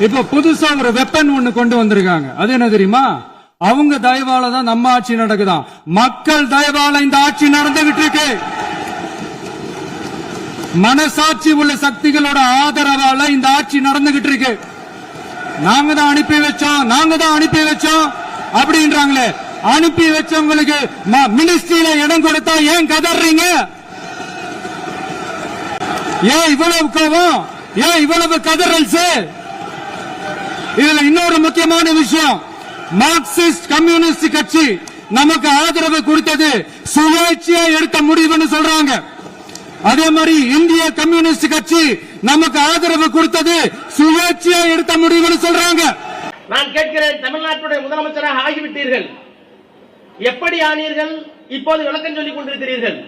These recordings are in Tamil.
இப்ப புதுசா ஒரு வெப்பன் ஒண்ணு கொண்டு வந்திருக்காங்க. அது என்ன தெரியுமா? அவங்க தயவால தான் நம்ம ஆட்சி நடக்குதாம். மக்கள் தயவால இந்த ஆட்சி நடந்துகிட்டு இருக்கு. மனசாட்சி உள்ள சக்திகளோட ஆதரவால இந்த ஆட்சி நடந்துகிட்டு இருக்கு. நாங்க தான் அனுப்பி வச்சோம் அப்படின்றாங்களே. அனுப்பி வச்சவங்களுக்கு மினிஸ்ட்ரியில இடம் கொடுத்தா ஏன் கதறீங்க? ஏன் இவ்வளவு கோபம்? ஏன் இவ்வளவு கதறல்ஸ்? இதுல இன்னொரு முக்கியமான விஷயம், மார்க்சிஸ்ட் கம்யூனிஸ்ட் கட்சி நமக்கு ஆதரவு கொடுத்தது சுயேட்சையா எடுத்த முடிவுன்னு சொல்றாங்க. அதே மாதிரி இந்திய கம்யூனிஸ்ட் கட்சி நமக்கு ஆதரவு கொடுத்தது சுயேட்சையா எடுத்த முடிவுன்னு சொல்றாங்க. நான் கேட்கிறேன், தமிழ்நாட்டுடைய முதலமைச்சராக ஆகிவிட்டீர்கள், எப்படி ஆனீர்கள்? இப்போது விளக்கம் சொல்லிக் கொண்டிருக்கிறீர்கள்.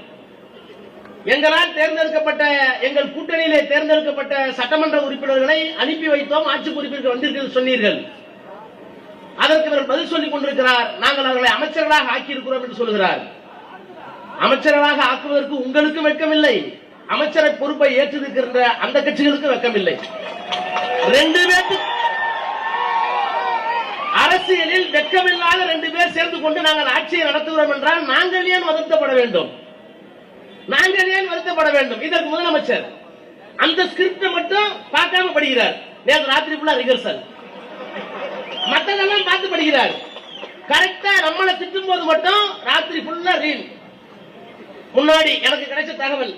எங்களால் தேர்ந்தெடுக்கப்பட்ட, எங்கள் கூட்டணியிலே தேர்ந்தெடுக்கப்பட்ட சட்டமன்ற உறுப்பினர்களை அனுப்பி வைத்தோம், ஆட்சி பொறுப்பிற்கு வந்தீர்கள் சொன்னீர்கள். அதற்கு அவர் பதில் சொல்லிக் கொண்டிருக்கிறார், நாங்கள் அவர்களை அமைச்சர்களாக ஆக்கியிருக்கிறோம் என்று சொல்கிறார். அமைச்சர்களாக ஆக்குவதற்கு உங்களுக்கு வெட்கமில்லை, அமைச்சரை பொறுப்பை ஏற்றிருக்கின்ற அந்த கட்சிகளுக்கு வெட்கமில்லை. ரெண்டு பேருக்கு அரசியலில் வெட்கமில்லாத ரெண்டு பேர் சேர்ந்து கொண்டு நாங்கள் ஆட்சியை நடத்துகிறோம் என்றால் நாங்கள் ஏன் வருத்தப்பட வேண்டும்? இதற்கு முதலமைச்சர் அந்த ஸ்கிரிப்ட் மட்டும் பார்க்காம படிக்கிறார். நேற்று ராத்திரி ஃபுல்லா ரிஹர்சல், மற்றதெல்லாம் பார்த்து படிக்கிறார். கரெக்டா நம்மளை திட்டும் போது மட்டும் ராத்திரி ஃபுல்லா ரீல். முன்னாடி எனக்கு கிடைச்ச தகவல்,